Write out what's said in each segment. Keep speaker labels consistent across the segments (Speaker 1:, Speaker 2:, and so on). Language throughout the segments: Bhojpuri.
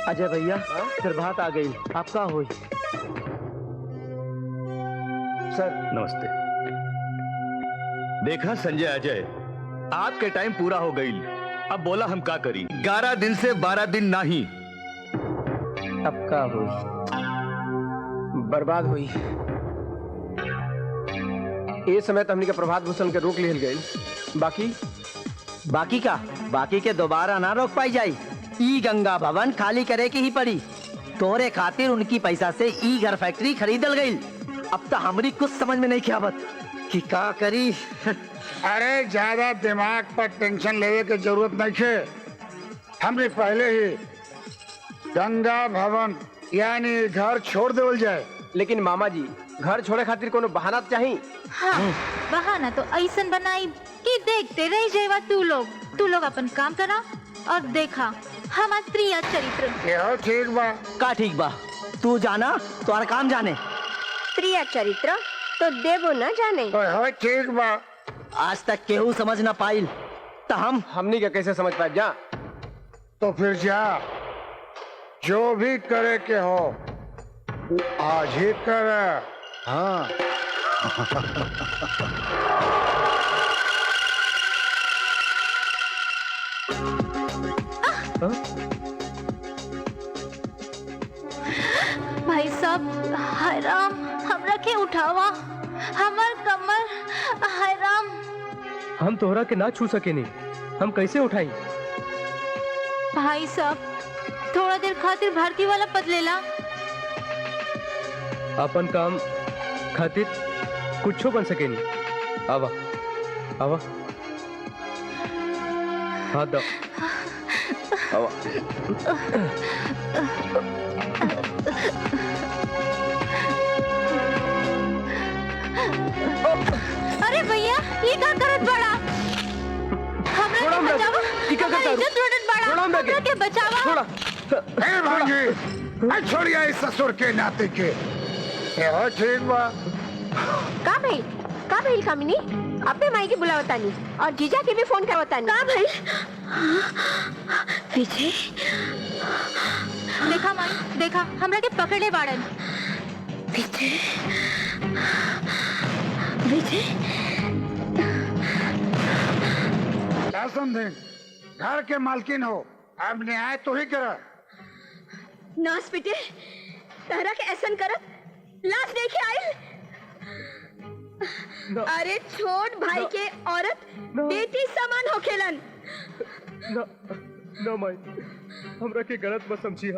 Speaker 1: अजय भैया फिर बात आ गई, आपका हुई।
Speaker 2: सर
Speaker 3: नमस्ते। देखा संजय अजय, आपके टाइम पूरा हो गई। अब बोला हम का करी, 11 दिन से 12 दिन नहीं।
Speaker 1: अब का हुई, बर्बाद हुई। ये समय तो हमने के प्रभात भूषण के रोक लिहल गई। बाकी के दोबारा ना रोक पाई जाई। ई गंगा भवन खाली करे की ही पड़ी। तोरे खातिर उनकी पैसा से ई घर फैक्ट्री खरीदल गई। अब तो हमारी कुछ समझ में नहीं आवत कि का करी।
Speaker 4: अरे ज्यादा दिमाग पर टेंशन लेवे के जरूरत नहीं है। हमने पहले ही गंगा भवन यानी घर छोड़ देवल जाए।
Speaker 1: लेकिन मामा जी, घर छोड़े खातिर कोनो बहाना चाहिए।
Speaker 5: हाँ, बहाना तो ऐसा बनाई कि देखते रह जाएगा। तू लोग अपन काम करा और देखा हमार प्रिय चरित्र।
Speaker 4: यह ठीक बा।
Speaker 1: का ठीक बा? तू जाना तो और काम जाने।
Speaker 6: प्रिय चरित्र तो देवो न जाने।
Speaker 4: ठीक बा।
Speaker 1: आज तक केहू समझ ना पाइल तो हमनी के कैसे समझ पाए? जा
Speaker 4: तो फिर जा, जो भी करे के हो आज ही कर। हाँ
Speaker 5: भाई साहब, हाय राम, हमरा के उठावा, हमार कमर, हाय राम।
Speaker 1: हम तोहरा के ना छू सके नहीं, हम कैसे उठाई?
Speaker 5: भाई साहब, थोड़ा देर खातिर भारती वाला पद लेला।
Speaker 1: अपन काम खातिर कुछ बन सके नहीं। आवा हाथ दो। आवा।
Speaker 5: अरे भैया, ये का करत बड़ा? हमरा के बचावा। इज्जत लूटत बड़ा। हमरा के बचावा।
Speaker 4: ए भांजी, छोड़िए इस ससुर के नाते के। यह ठीक बा।
Speaker 6: का भाई कामिनी? अपने माई के बुलावतानी और जीजा के भी फोन करवतानी। का भाई? विजय,
Speaker 5: देखा माई, देखा हमरा के पकड़े बाड़न।
Speaker 6: विजय
Speaker 4: क्या समझे? घर के मालकिन हो, अब न्याय तो ही करा।
Speaker 6: नास पिटे, तारा के ऐसन करत लाश देखे आई। अरे छोट भाई के औरत बेटी समान होखेलन।
Speaker 1: ना माई, हमरा के गलत मत समझिया।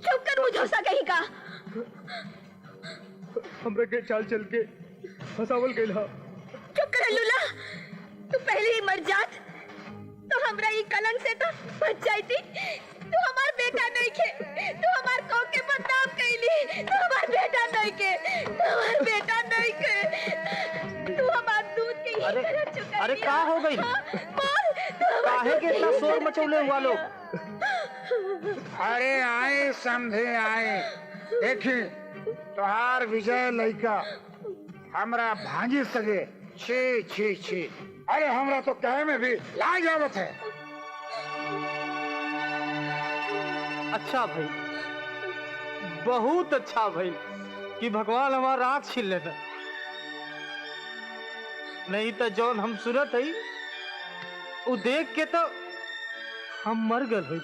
Speaker 6: चुप कर मुझोसा कहीं का।
Speaker 1: हमरा के चाल चल के फसावल गइल हा।
Speaker 6: चुप कर लूला, तू पहले ही मर जात तो हमरा ये कलंक से तो बच जाती। तू हमार बेटा नहीं के, तू हमार कौ के बदनाम कैली। तू हमार बेटा नहीं के, तू हमार दूध के ही तरह चुका।
Speaker 1: अरे का हो गई? काहे के इतना शोर मचौले हुआ लोग?
Speaker 4: अरे आए समझे आए। देखी तोहार विजय लइका हमरा भांजी सके। छी। अरे हमरा तो कहे में भी लाज आवत है।
Speaker 1: अच्छा भाई, बहुत अच्छा भाई कि भगवान हमारा आँख छीन लेता। नहीं तो जौन हम सुनत है वो देख के तो हम मर गए हुई।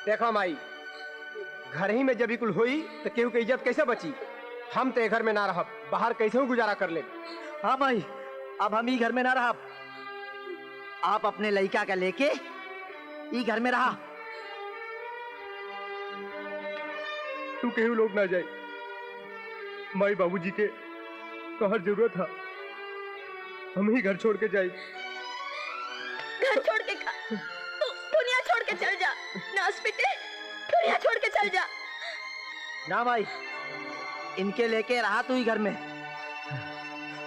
Speaker 1: देखो माई, घर ही में जब कुल हुई तो केहू की इज्जत कैसे बची? हम तो घर में ना रह, बाहर कैसे गुजारा कर ले। हाँ भाई, अब हम ही घर में ना रह। आप अपने लड़का का लेके ई घर में रहा। तू केहू लोग ना जाए। माई बाबूजी के तो हर जरूरत है, हम ही घर छोड़ के जाए।
Speaker 6: घर छोड़ के दुनिया छोड़ के चल जा। नास पिटे, दुनिया छोड़ के चल जा।
Speaker 1: ना भाई, इनके लेके रहा तू ही घर में।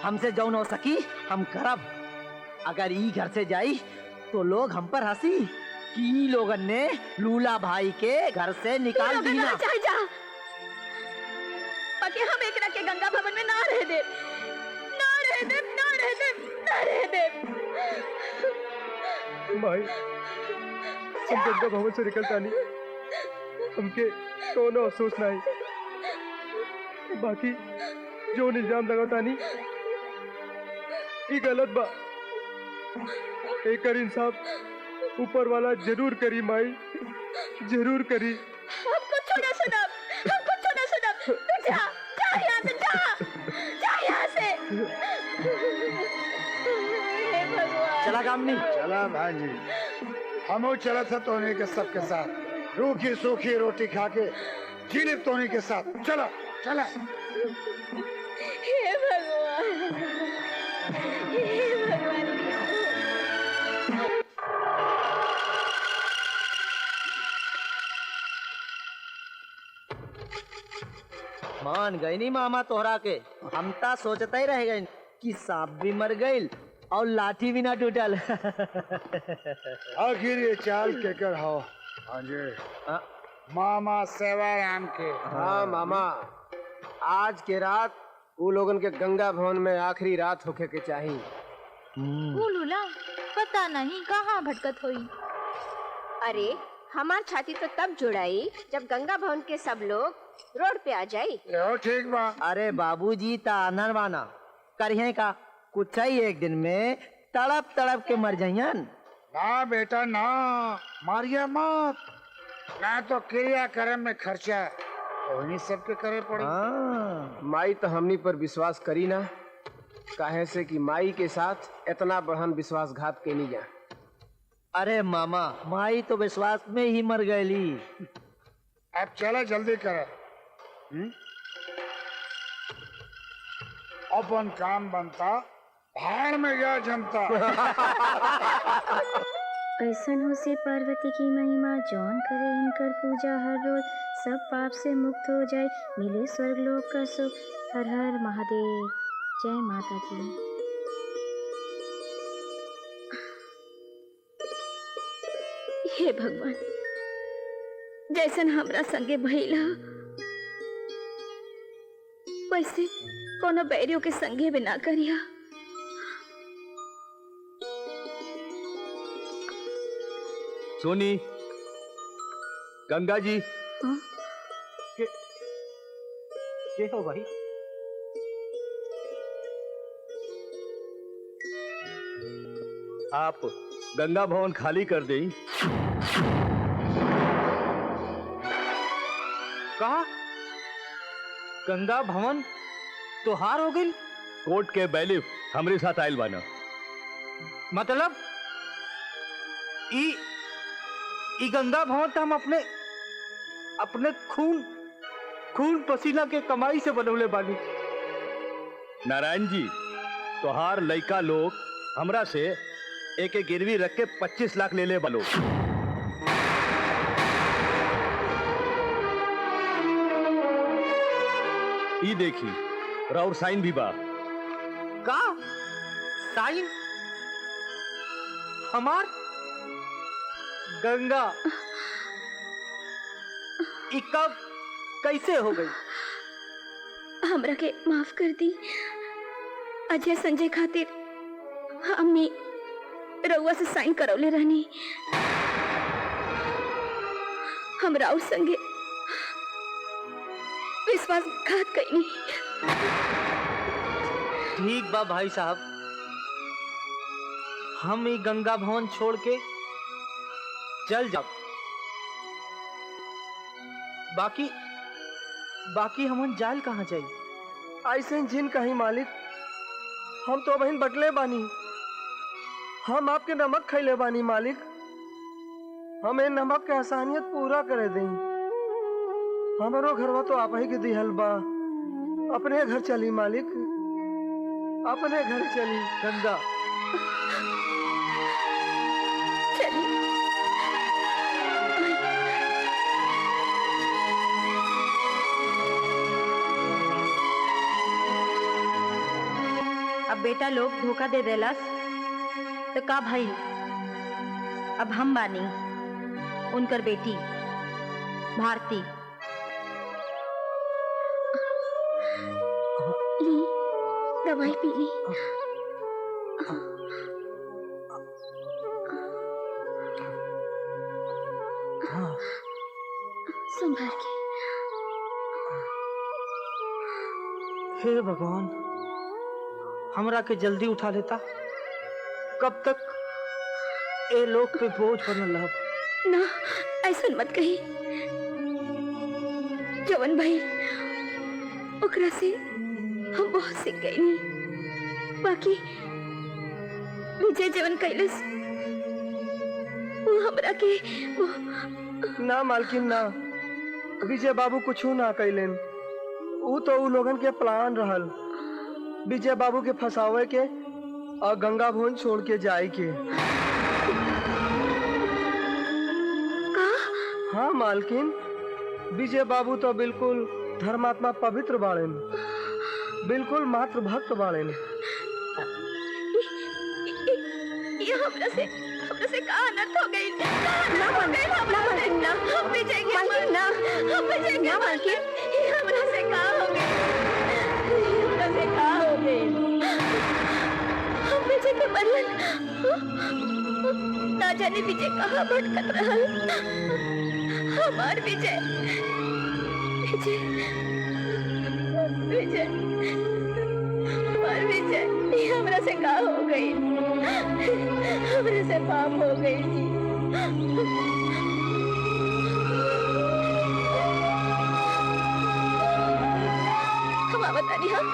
Speaker 1: हमसे जो न हो सकी हम करब। अगर ई घर से जाई तो लोग हम पर हंसी कि ई लोगन ने लूला भाई के घर से निकाल दी ना।
Speaker 6: चल जा, बाकी हम एकरा के गंगा भवन में ना रह दे।
Speaker 1: माई, हम गंगा भवन से निकलता नहीं। हमके कोनो अफसोस नहीं। बाकी जो निजाम लगातानी ये गलत बा। एकर इंसाफ ऊपर वाला जरूर करी माई, जरूर करी।
Speaker 6: हमको छोड़ो सनम, हमको छोड़ो सनम। तू जा, जा यहाँ से, जा यहाँ से। हे भगवान।
Speaker 1: चला गामनी।
Speaker 4: चला भाजी, हम चला था तोने के सबके साथ, रूखी सूखी रोटी खा के जीने तोने के साथ। चला चला।
Speaker 6: हे भगवान, हे भगवान।
Speaker 2: मान गई नहीं मामा तोहरा के। हम ता सोचता ही रह गए कि सांप भी मर गई और लाठी भी ना टूटल।
Speaker 4: आखिर ये चाल केकर हो भांजे? मामा सेवाराम के।
Speaker 1: हाँ मामा, आज के रात वो लोगन के गंगा भवन में आखिरी रात होके के चाहिए।
Speaker 5: लूला पता नहीं कहाँ भटकत हुई।
Speaker 6: अरे हमार छाती तो तब जुड़ाई जब गंगा भवन के सब लोग रोड पे आ जाई।
Speaker 4: यो ठीक बा।
Speaker 2: अरे बाबूजी ता आनर बाना करिए का कुछ ही एक दिन में तड़प तड़प के मर जाइयन।
Speaker 4: ना बेटा ना, मारिया मत, ना तो क्रियाक्रम में खर्चा उन्हीं सबके करे पड़े।
Speaker 1: माई तो हमनी पर विश्वास करी ना, काहे से कि माई के साथ इतना बड़हन विश्वासघात के नहीं जा।
Speaker 2: अरे मामा माई तो विश्वास में ही मर गई।
Speaker 4: अब चला जल्दी कर। अपन काम बनता, भाड़ में गया जमता।
Speaker 7: ऐसन हो से पार्वती की महिमा, जौन करे इनकर पूजा हर रोज, सब पाप से मुक्त हो जाए, मिले स्वर्ग लोक का सुख। हर हर महादेव, जय माता दी।
Speaker 6: हे भगवान, जैसन हमरा संगे भइल ह, वैसे कोनो बैरियों के संगे भी ना करिया।
Speaker 3: सोनी, गंगा जी।
Speaker 1: के हो भाई?
Speaker 3: आप गंगा भवन खाली कर दें।
Speaker 1: कहा गंगा भवन तोहार हो गई?
Speaker 3: कोर्ट के बैलिफ हमरे साथ आयल बाना।
Speaker 1: मतलब ई गंगा भवन तो हम अपने खून पसीना के कमाई से बनौले बानी।
Speaker 3: नारायण जी, तोहार लइका लोग हमरा से एक गिरवी रख के 25 लाख ले बालो। ई देखी राउर साइन भी बा।
Speaker 1: का साइन? हमार गंगा ई कब कैसे हो गई?
Speaker 6: हमरा के माफ कर दी। अजय संजय खातिर हमने रउआ से साइन करौले रहनी। हम राउर संगे विश्वासघात कईनी।
Speaker 1: ठीक बा भाई साहब, हम ई गंगा भवन छोड़ के चल जाओ। बाकी हमन जाल कहाँ जाई? ऐसे जिन कहीं मालिक, हम तो बहन बटले बानी। हम आपके नमक खैले बानी मालिक, हमें नमक के आसानियत पूरा करे दें। हमारो घरवा तो आप ही के दिहल बा। अपने घर चली मालिक, अपने घर चली। गंगा
Speaker 7: अब बेटा लोग धोखा दे देलस तो का भाई? अब हम बानी उनकर बेटी भारती।
Speaker 6: ली दवाई पी ली।
Speaker 7: संभल के।
Speaker 1: हे भगवान, हमरा के जल्दी उठा लेता। कब तक ए लोग पे बोझ बनल रहब।
Speaker 6: ना, ऐसा मत कही। जवन भाई ओकरा से हम बहुत सीख गए नहीं। बाकी विजय जवन कैलस वो हमरा के वो
Speaker 1: ना मालकिन ना, विजय बाबू कुछ ना कैलेन। ऊ तो ऊ लोगन के प्लान रहल विजय बाबू के फंसावे के और गंगा भवन छोड़ के जाए के। हाँ मालकिन, विजय बाबू तो बिल्कुल धर्मात्मा पवित्र बाड़ेन, बिल्कुल मात्र भक्त बाड़ेन।
Speaker 6: ये हमरा से का अनर्थ हो गई। ना मालकिन, ना हम विजय के मालकिन, ना हम विजय के मालकिन, ये हमरा से का हो गई, हमरा से का हो गई। हम विजय के मरलन, ना जाने विजय कहाँ भटकत रहल। हमार विजय, विजय, विजय, हमार विजय, ये हमरा से का हो गई, हमरा से पाप हो गई। हम बतानी हाँ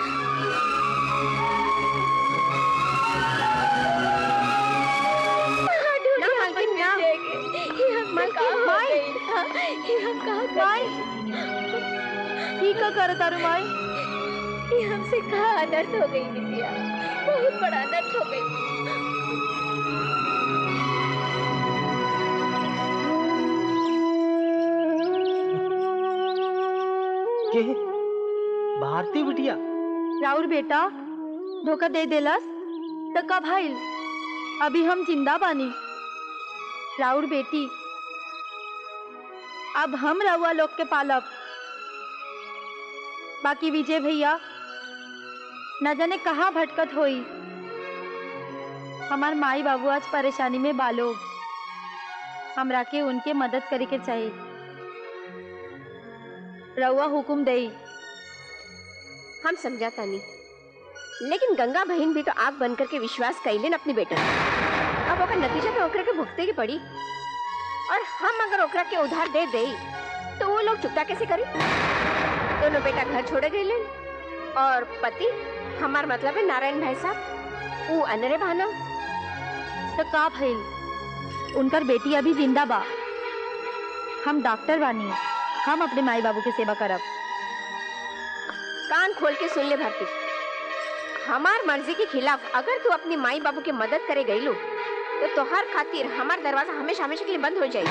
Speaker 5: का कर तारू माई,
Speaker 6: ये हमसे कहा अनर्थ हो गई नितिया, बहुत बड़ा अनर्थ हो गई।
Speaker 1: के भारती बिटिया
Speaker 5: राउर बेटा धोखा दे देलस त का भाईल? अभी हम जिंदा बानी। राउर बेटी अब हम रउआ लोग के पालब। बाकी विजय भैया न जाने कहाँ भटकत होई। हमार माई बाबू आज परेशानी में बालो, हमरा के उनके मदद करे के चाहिए। रउआ हुकुम देई।
Speaker 6: हम समझाता नहीं, लेकिन गंगा बहन भी तो आग बन करके विश्वास कैलेन अपनी बेटा। अब ओकर नतीजा पे ओकरा के भुगते के पड़ी, और हम अगर ओकरा के उधार दे दे तो वो लोग चुकता कैसे करी? दोनों बेटा घर छोड़े गए, और पति हमार मतलब है नारायण भाई साहब, वो अनरे बहाना।
Speaker 5: तो का भइल? उनकर बेटी अभी जिंदा बा। हम डॉक्टर बानी, हम अपने माई बाबू की सेवा करब।
Speaker 6: कान खोल के सुन ले भारती, हमार मर्जी के खिलाफ अगर तू अपनी माई बाबू की मदद करे गई लो तो तोहर खातिर हमार दरवाजा हमेशा हमेशा के लिए बंद हो जाएगी।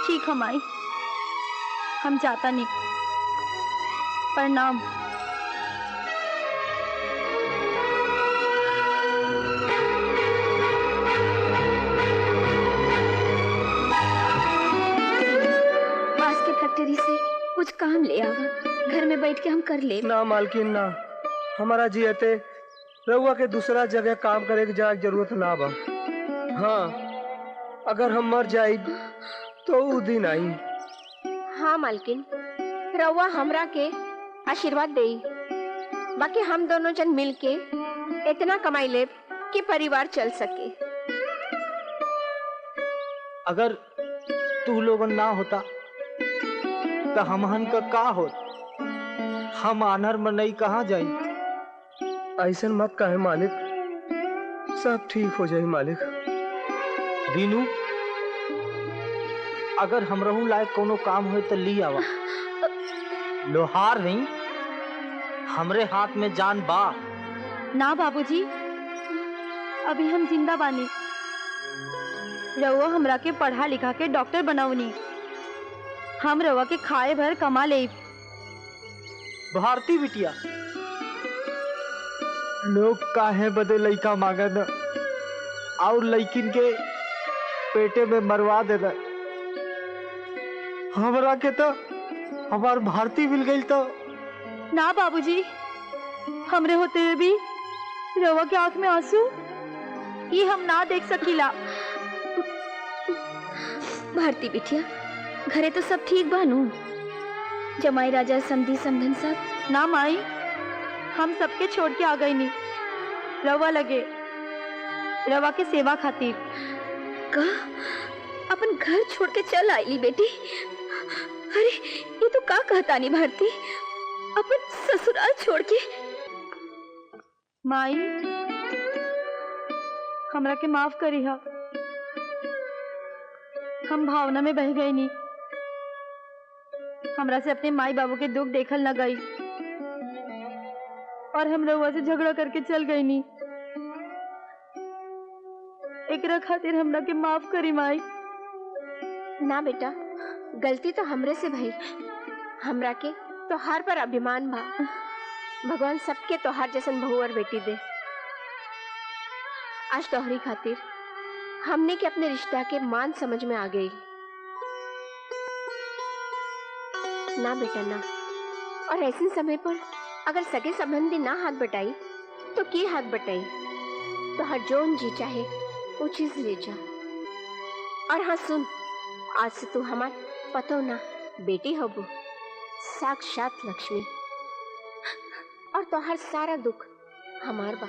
Speaker 5: ठीक है माई, हम जाता नहीं। प्रणाम।
Speaker 6: बांस के फैक्ट्री से कुछ काम ले आवा, घर में बैठ के हम कर ले।
Speaker 1: ना मालकिन ना, हमारा जियते रउआ के दूसरा जगह काम करे के जाए जरूरत ना बा। हाँ, अगर हम मर जाए तो उ दिन आई।
Speaker 6: हाँ मालकिन, रउआ हमरा के आशीर्वाद देई। बाकी हम दोनों जन मिल के इतना कमाई ले कि परिवार चल सके।
Speaker 1: अगर तू लोगन ना होता तो हमहन का होत? हम आनर मनई कहाँ जाई? ऐसन मत कहे मालिक, सब ठीक हो जाए मालिक। दीनू, अगर हमरहू लायक कोनो काम हो तो ली आवा। लोहार नहीं, हमरे हाथ में जान बा।
Speaker 5: ना बाबूजी, अभी हम जिंदा बानी। रउआ हमरा के पढ़ा लिखा के डॉक्टर बनावनी, हम रउआ के खाए भर कमा ले।
Speaker 1: भारती बिटिया, लोग काहे बदे लइका मांगन और लइकिन के पेटे में मरवा देना। हमरा के तो हमार भारती मिल गई। तो
Speaker 5: ना बाबूजी, हमरे होते हुए भी रउआ के आंख में आंसू, ये हम ना देख सकीला।
Speaker 6: भारती बिटिया, घरे तो सब ठीक बानू? जमाई राजा समधी समधन सब?
Speaker 5: ना माई, हम सबके छोड़ के आ गई नी रवा लगे, रवा के सेवा खातिर।
Speaker 6: का अपन घर छोड़ के चल आईली बेटी? अरे ये तो का कहता नहीं भारती, अपन ससुराल छोड़ के।
Speaker 5: माई हमरा के माफ करी हा, हम भावना में बह गई नी, हमरा से अपने माई बाबू के दुख देखल न गई और हम रउआ से झगड़ा करके चल गई नी। एकरा खातिर हमरा के माफ करी माई।
Speaker 8: ना बेटा, गलती तो हमरे से भई। हमरा के तोहार पर अभिमान बा। भगवान सबके तोहार जैसन बहू और बेटी दे। आज तोहरी खातिर हमने के अपने रिश्ता के मान समझ में आ गई। ना बेटा ना, और ऐसे समय पर अगर सगे संबंधी ना हाथ बटाई तो के हाथ बटाई? तो हर जोन जी चाहे वो चीज ले जा। और हाँ सुन, आज से तू हमार पतो ना बेटी होबो, साक्षात लक्ष्मी। और तोहर सारा दुख हमार बा।